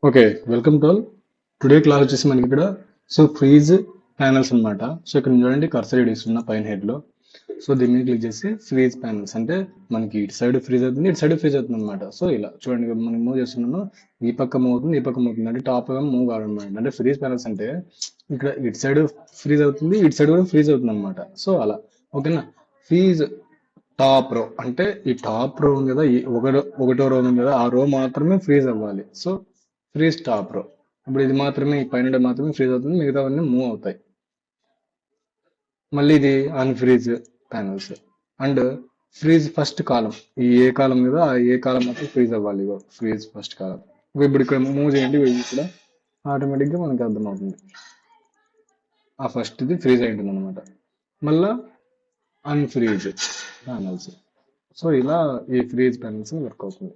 Okay, welcome to all. Today class వచ్చేసి మనకి ఇక్కడ ఫ్రీజ్ ప్యానల్స్ అన్నమాట. ఇక్కడ చూడండి, కర్సర్ ఇస్తున్న పైన హెడ్ లో. దీని మీద క్లిక్ చేసి ఫ్రీజ్ ప్యానల్స్ అంటే మనకి ఇటు సైడ్ ఫ్రీజ్ అవుతుంది, ఇటు సైడ్ ఫ్రీజ్ అవుతుంది అనమాట. ఇలా చూడండి, మనం మూవ్ చేస్తున్నాను, ఈ పక్క మూవ్ అవుతుంది, ఈ పక్క మూవ్ అవుతుంది, అంటే టాప్ మూవ్ కావడం అనమాట. అంటే ఫ్రీజ్ ప్యానల్స్ అంటే ఇక్కడ ఇటు సైడ్ ఫ్రీజ్ అవుతుంది, ఇటు సైడ్ కూడా ఫ్రీజ్ అవుతుంది అనమాట. అలా ఓకేనా. ఫ్రీజ్ టాప్ రో అంటే ఈ టాప్ రో ఉంది కదా, ఒకటో రో ఉంది కదా, ఆ రో మాత్రమే ఫ్రీజ్ అవ్వాలి. ఫ్రీజ్ టాప్ రో. ఇప్పుడు ఇది మాత్రమే, ఈ పైన మాత్రమే ఫ్రీజ్ అవుతుంది, మిగతావన్నీ మూవ్ అవుతాయి. మళ్ళీ ఇది unfreeze panels and freeze first కాలం. ఈ ఏ కాలం మీద ఆ ఏ కాలం మాత్రం ఫ్రీజ్ అవ్వాలి. ఫ్రీజ్ ఫస్ట్ కాలం. ఇప్పుడు ఇక్కడ మూవ్ చేయండి, ఇక్కడ ఆటోమేటిక్గా మనకి అర్థమవుతుంది, ఆ ఫస్ట్ ఇది ఫ్రీజ్ అయి ఉంటుంది అనమాట. మళ్ళా అన్ఫ్రీజ్ ప్యానల్స్. ఇలా ఈ ఫ్రీజ్ ప్యానల్స్ వర్క్ అవుతుంది.